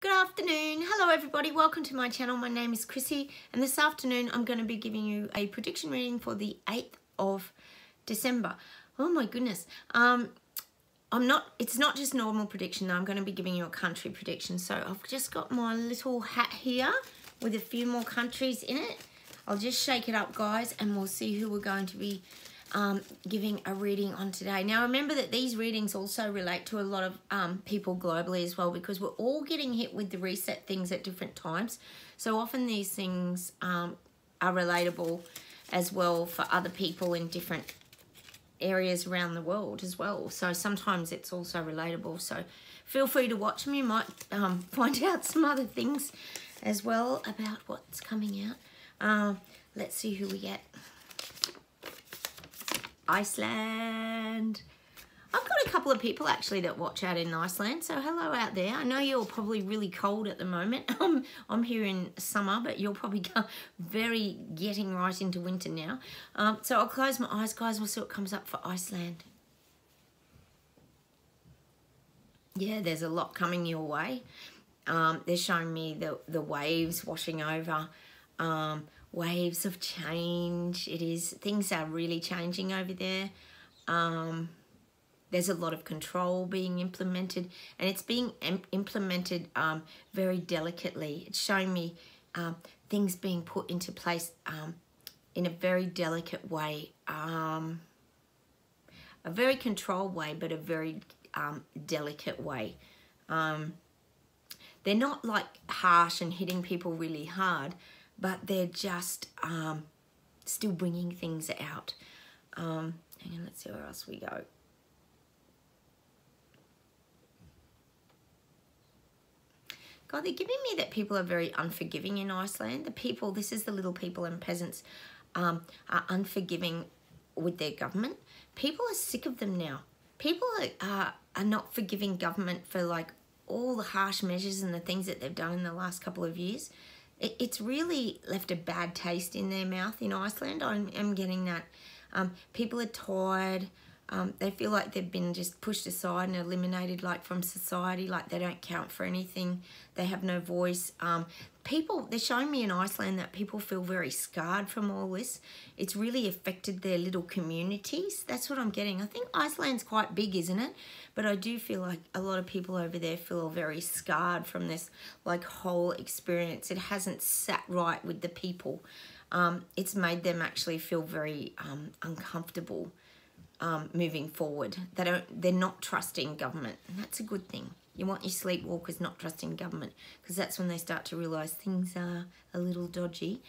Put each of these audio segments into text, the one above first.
Good afternoon. Hello everybody. Welcome to my channel. My name is Chrissy and this afternoon I'm going to be giving you a prediction reading for the 8th of December. Oh my goodness. It's not just normal prediction. I'm going to be giving you a country prediction. So I've just got my little hat here with a few more countries in it. I'll just shake it up, guys, and we'll see who we're going to be giving a reading on today. Now remember that these readings also relate to a lot of people globally as well, because we're all getting hit with the reset things at different times. So often these things are relatable as well for other people in different areas around the world as well. So sometimes it's also relatable. So feel free to watch them. You might find out some other things as well about what's coming out. Let's see who we get. Iceland. I've got a couple of people actually that watch out in Iceland, so hello out there. I know you're probably really cold at the moment. I'm here in summer, but you're probably getting right into winter now. So I'll close my eyes, guys. We'll see what comes up for Iceland. Yeah, there's a lot coming your way. They're showing me the waves washing over. Waves of change. Things are really changing over there. There's a lot of control being implemented, and it's being implemented very delicately. It's showing me things being put into place in a very delicate way, a very controlled way, but a very delicate way. They're not like harsh and hitting people really hard, but they're just still bringing things out. Hang on, let's see where else we go. God, they're giving me that people are very unforgiving in Iceland. The people, this is the little people and peasants, are unforgiving with their government. People are sick of them now. People are not forgiving government for like all the harsh measures and the things that they've done in the last couple of years. It's really left a bad taste in their mouth in Iceland. I'm getting that. People are tired. They feel like they've been just pushed aside and eliminated like from society, like they don't count for anything. They have no voice. They're showing me in Iceland that people feel very scarred from all this. It's really affected their little communities. That's what I'm getting. I think Iceland's quite big, isn't it? But I do feel like a lot of people over there feel very scarred from this like whole experience. It hasn't sat right with the people. It's made them actually feel very uncomfortable moving forward. They're not trusting government, and that's a good thing. You want your sleepwalkers not trusting government, because that's when they start to realise things are a little dodgy.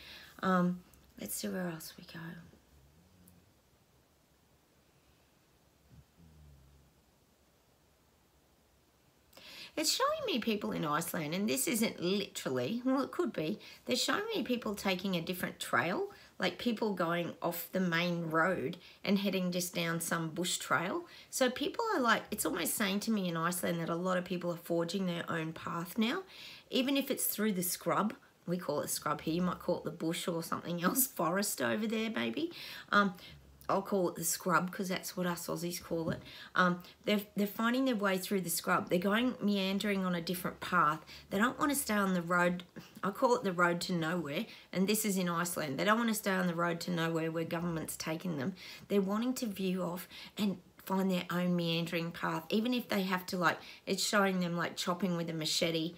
Let's see where else we go. It's showing me people in Iceland, and this isn't literally, well, it could be. They're showing me people taking a different trail, like people going off the main road and heading just down some bush trail. So people are like, it's almost saying to me in Iceland that a lot of people are forging their own path now, even if it's through the scrub. We call it scrub here. You might call it the bush or something else, forest over there maybe. I'll call it the scrub because that's what us Aussies call it. They're finding their way through the scrub. They're going meandering on a different path. They don't want to stay on the road. I call it the road to nowhere, and this is in Iceland. They don't want to stay on the road to nowhere where government's taking them. They're wanting to view off and find their own meandering path, even if they have to, like, it's showing them like chopping with a machete,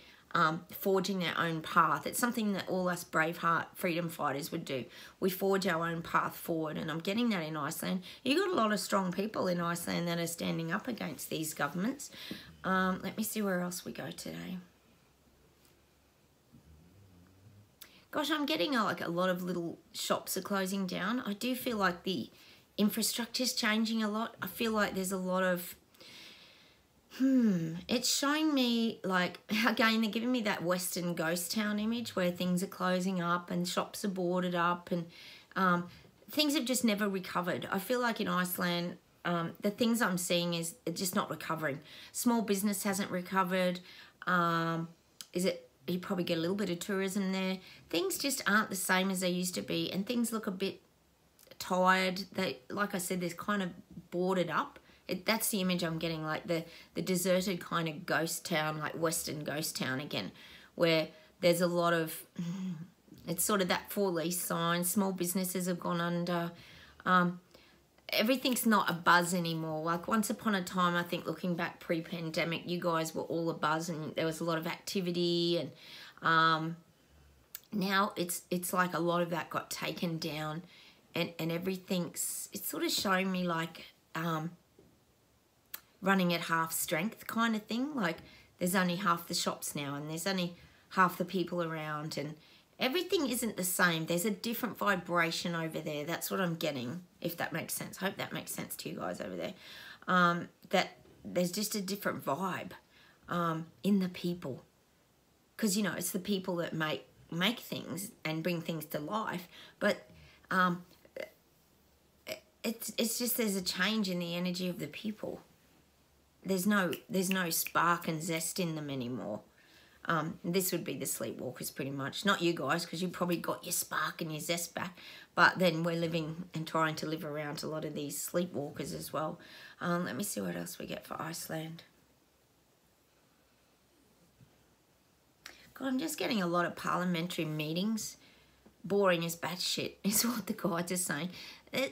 forging their own path. It's something that all us Braveheart freedom fighters would do. We forge our own path forward, and I'm getting that in Iceland. You've got a lot of strong people in Iceland that are standing up against these governments. Let me see where else we go today. Gosh, I'm getting like a lot of little shops are closing down. I do feel like the infrastructure's changing a lot. I feel like there's a lot of it's showing me like, again, they're giving me that Western ghost town image where things are closing up and shops are boarded up, and things have just never recovered. I feel like in Iceland, the things I'm seeing is just not recovering. Small business hasn't recovered. You probably get a little bit of tourism there. Things just aren't the same as they used to be, and things look a bit tired. Like I said, they're kind of boarded up. That's the image I'm getting, like the deserted kind of ghost town, like Western ghost town again, where there's a lot of, it's sort of that for lease sign. Small businesses have gone under. Everything's not a buzz anymore. Like once upon a time, I think looking back pre-pandemic, you guys were all a buzz and there was a lot of activity, and now it's like a lot of that got taken down, and it's sort of showing me like running at half strength kind of thing. Like there's only half the shops now and there's only half the people around, and everything isn't the same. There's a different vibration over there. That's what I'm getting, if that makes sense. I hope that makes sense to you guys over there. That there's just a different vibe in the people. Because, you know, it's the people that make things and bring things to life. But it's just there's a change in the energy of the people. There's no spark and zest in them anymore. This would be the sleepwalkers pretty much. Not you guys, because you probably got your spark and your zest back. But then we're living and trying to live around a lot of these sleepwalkers as well. Let me see what else we get for Iceland. God, I'm just getting a lot of parliamentary meetings. Boring as batshit is what the guides are saying.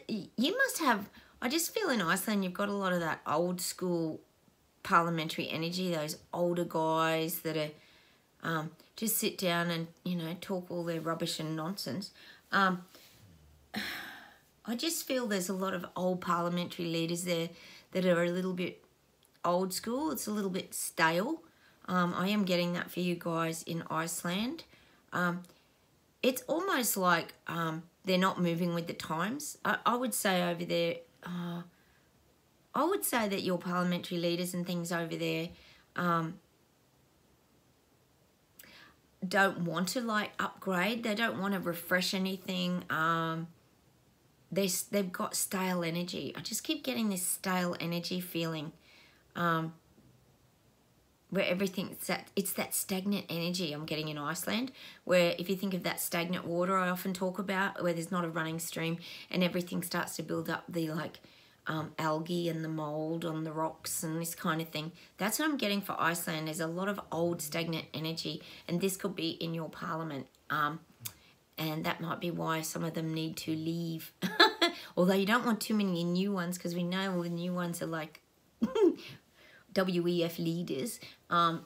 You must have, I just feel in Iceland you've got a lot of that old school parliamentary energy, those older guys that are just sit down and, you know, talk all their rubbish and nonsense. I just feel there's a lot of old parliamentary leaders there that are a little bit old school. It's a little bit stale. I am getting that for you guys in Iceland. It's almost like they're not moving with the times. I would say over there, I would say that your parliamentary leaders and things over there don't want to like upgrade. They don't want to refresh anything. They've got stale energy. I just keep getting this stale energy feeling where it's that stagnant energy I'm getting in Iceland, where if you think of that stagnant water I often talk about, where there's not a running stream and everything starts to build up the like algae and the mold on the rocks and this kind of thing. That's what I'm getting for Iceland. There's a lot of old stagnant energy, and this could be in your parliament, and that might be why some of them need to leave. Although you don't want too many new ones, because we know all the new ones are like WEF leaders.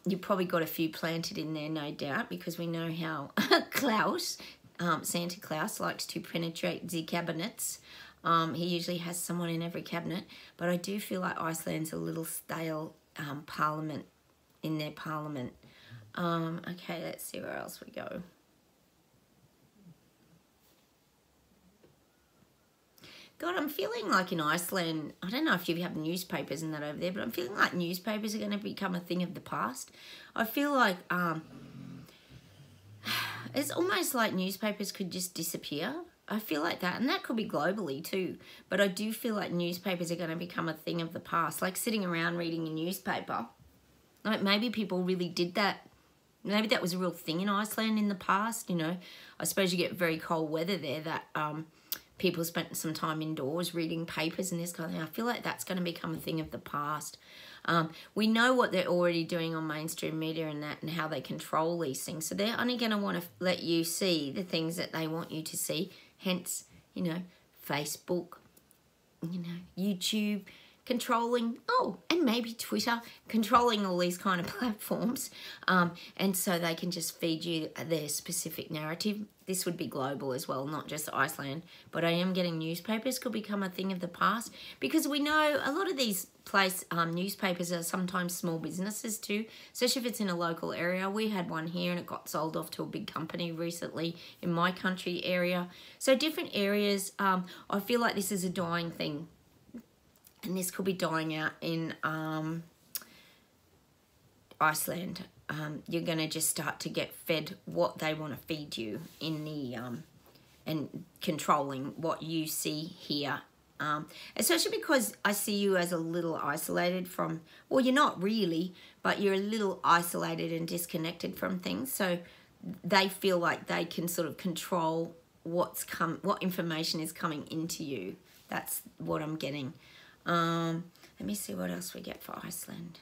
You've probably got a few planted in there, no doubt, because we know how Klaus, Santa Claus, likes to penetrate the cabinets. He usually has someone in every cabinet, but I do feel like Iceland's a little stale parliament in their parliament. Okay, let's see where else we go. God, I'm feeling like in Iceland, I don't know if you have newspapers and that over there, but I'm feeling like newspapers are going to become a thing of the past. I feel like it's almost like newspapers could just disappear. I feel like that, and that could be globally too. But I do feel like newspapers are going to become a thing of the past, like sitting around reading a newspaper. Like maybe people really did that. Maybe that was a real thing in Iceland in the past, you know. I suppose you get very cold weather there that people spent some time indoors reading papers and this kind of thing. I feel like that's going to become a thing of the past. We know what they're already doing on mainstream media and that, and how they control these things. So they're only going to want to let you see the things that they want you to see. Hence, you know, Facebook, you know, YouTube, controlling, and maybe Twitter, controlling all these kind of platforms. And so they can just feed you their specific narrative. This would be global as well, not just Iceland. But I am getting newspapers could become a thing of the past, because we know a lot of these newspapers are sometimes small businesses too, especially if it's in a local area. We had one here and it got sold off to a big company recently in my country area. So different areas, I feel like this is a dying thing. And this could be dying out in Iceland. You're going to just start to get fed what they want to feed you in the and controlling what you see here. Especially because I see you as a little isolated from, well, you're not really, but you're a little isolated and disconnected from things. So they feel like they can sort of control what information is coming into you. That's what I'm getting. Let me see what else we get for Iceland.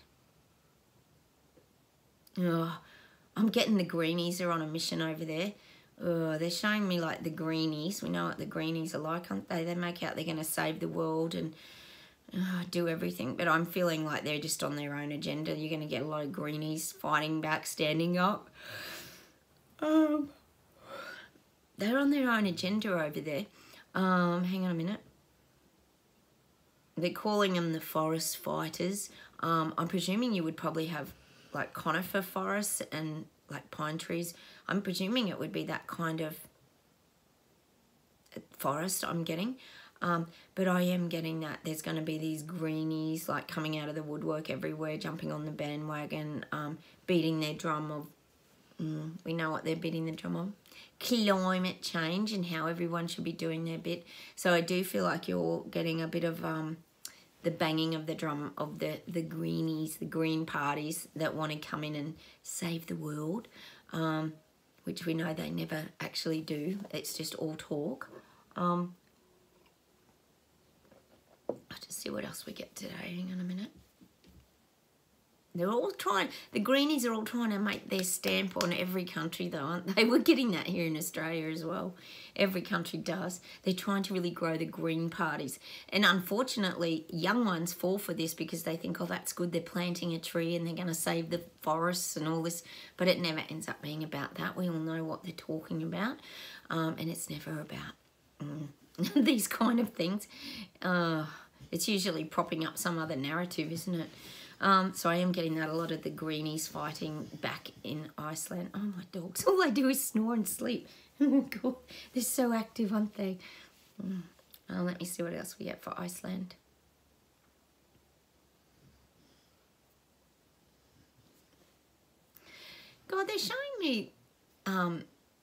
Oh, I'm getting the greenies are on a mission over there. Oh, they're showing me like the greenies. We know what the greenies are like, aren't they? They make out they're going to save the world and do everything. But I'm feeling like they're just on their own agenda. You're going to get a lot of greenies fighting back, standing up. They're on their own agenda over there. Hang on a minute. They're calling them the forest fighters. I'm presuming you would probably have like conifer forests and like pine trees. I'm presuming it would be that kind of forest I'm getting. But I am getting that there's going to be these greenies like coming out of the woodwork everywhere, jumping on the bandwagon, beating their drum of, we know what they're beating the drum of, climate change and how everyone should be doing their bit. So I do feel like you're getting a bit of the banging of the drum of the greenies, the green parties that want to come in and save the world, which we know they never actually do. It's just all talk. I'll just see what else we get today. Hang on a minute. They're all trying, the greenies are all trying to make their stamp on every country though, aren't they? We're getting that here in Australia as well. Every country does. They're trying to really grow the green parties. And unfortunately, young ones fall for this because they think, oh, that's good. They're planting a tree and they're going to save the forests and all this. But it never ends up being about that. We all know what they're talking about. And it's never about these kind of things. It's usually propping up some other narrative, isn't it? So I am getting that, a lot of the greenies fighting back in Iceland. Oh, my dogs. All they do is snore and sleep. Oh, God. They're so active, aren't they? Let me see what else we get for Iceland. God, they're showing me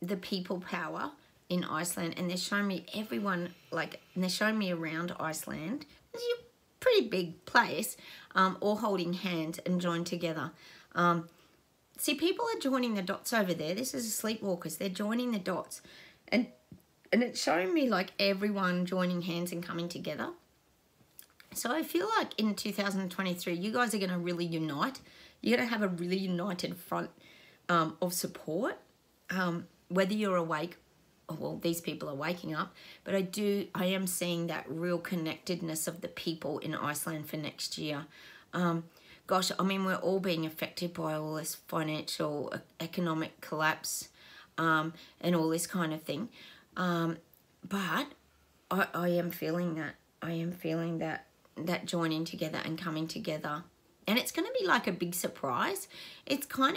the people power in Iceland, and they're showing me everyone, like, and they're showing me around Iceland. It's a pretty big place, all holding hands and joined together. See, people are joining the dots over there. This is sleepwalkers. They're joining the dots. And it's showing me, like, everyone joining hands and coming together. So I feel like in 2023, you guys are going to really unite. You're going to have a really united front of support, whether you're awake. Well, these people are waking up, but I am seeing that real connectedness of the people in Iceland for next year. Gosh, I mean, we're all being affected by all this financial, economic collapse, and all this kind of thing. But I am feeling that. I am feeling that joining together and coming together. And it's going to be like a big surprise. It's kind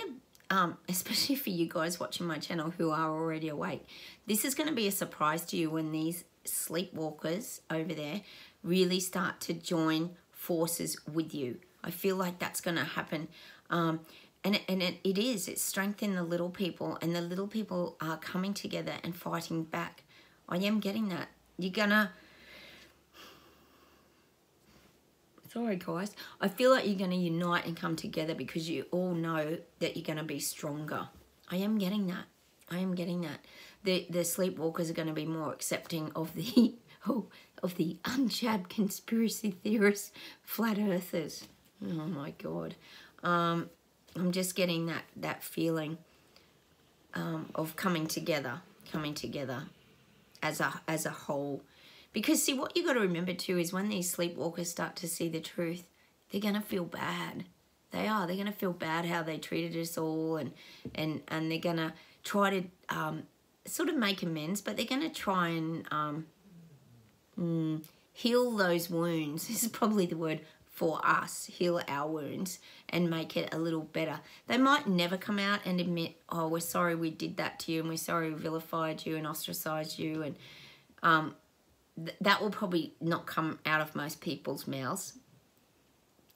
of, especially for you guys watching my channel who are already awake, this is going to be a surprise to you when these sleepwalkers over there really start to join forces with you. I feel like that's going to happen. And it is. It's strengthening the little people, and the little people are coming together and fighting back. I am getting that. You're going to... Sorry, guys. I feel like you're going to unite and come together because you all know that you're going to be stronger. I am getting that. I am getting that. The sleepwalkers are going to be more accepting of the unjabbed conspiracy theorists, flat earthers. Oh my God. I'm just getting that feeling of coming together as a whole. Because see, what you got to remember too is when these sleepwalkers start to see the truth, they're going to feel bad. They are. They're going to feel bad how they treated us all, and they're going to try to sort of make amends, but they're going to try and heal those wounds. This is probably the word for us, heal our wounds and make it a little better. They might never come out and admit, oh, we're sorry we did that to you, and we're sorry we vilified you and ostracized you, and that will probably not come out of most people's mouths.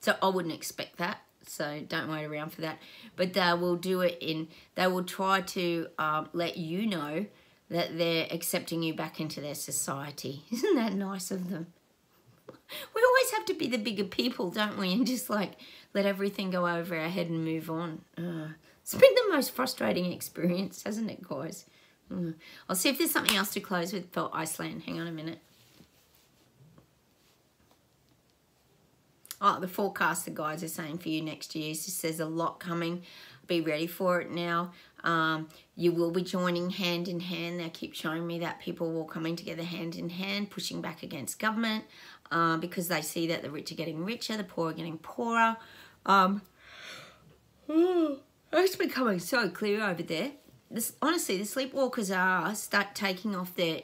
So I wouldn't expect that. So don't wait around for that. But they will do it they will try to let you know that they're accepting you back into their society. Isn't that nice of them? We always have to be the bigger people, don't we? And just like let everything go over our head and move on. It's been the most frustrating experience, hasn't it, guys? I'll see if there's something else to close with for Iceland. Hang on a minute. Oh, the forecast the guys are saying for you next year just says a lot coming. Be ready for it now. You will be joining hand in hand. They keep showing me that people will coming together hand in hand, pushing back against government because they see that the rich are getting richer, the poor are getting poorer. It's becoming so clear over there. Honestly, the sleepwalkers are start taking off their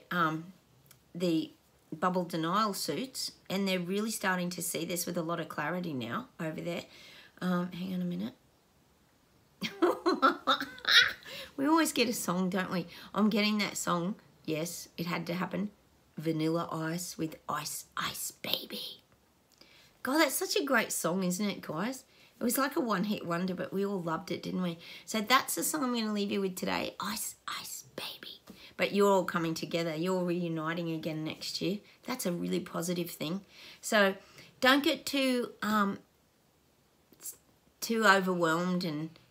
the bubble denial suits, and they're really starting to see this with a lot of clarity now over there. Hang on a minute. We always get a song, don't we? I'm getting that song. Yes, it had to happen. Vanilla Ice with Ice Ice Baby. God, that's such a great song, isn't it, guys? It was like a one-hit wonder, but we all loved it, didn't we? So that's the song I'm going to leave you with today, Ice Ice Baby. But you're all coming together. You're reuniting again next year. That's a really positive thing. So don't get too overwhelmed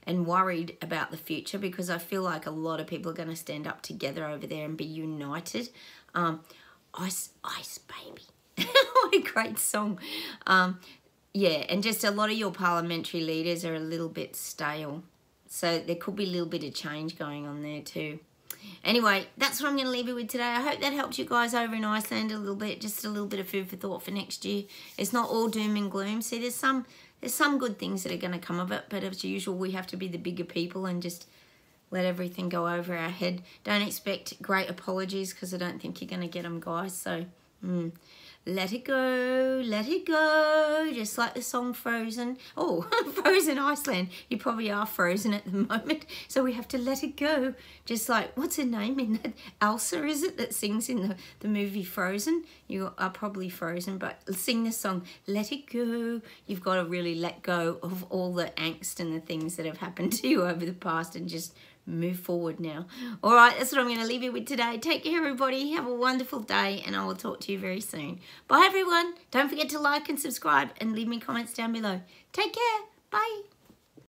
and worried about the future, because I feel like a lot of people are going to stand up together over there and be united. Ice Ice Baby. What a great song. Yeah, and just a lot of your parliamentary leaders are a little bit stale. So there could be a little bit of change going on there too. Anyway, that's what I'm going to leave you with today. I hope that helped you guys over in Iceland a little bit. Just a little bit of food for thought for next year. It's not all doom and gloom. See, there's some good things that are going to come of it. But as usual, we have to be the bigger people and just let everything go over our head. Don't expect great apologies, because I don't think you're going to get them, guys. So, let it go, just like the song Frozen. Oh, Frozen Iceland. You probably are frozen at the moment, so we have to let it go. Just like, what's her name in that? Elsa, is it, that sings in the movie Frozen? You are probably frozen, but sing the song, Let It Go. You've got to really let go of all the angst and the things that have happened to you over the past and just move forward now. All right, that's what I'm going to leave you with today. Take care, everybody. Have a wonderful day, and I will talk to you very soon. Bye, everyone. Don't forget to like and subscribe and leave me comments down below. Take care. Bye.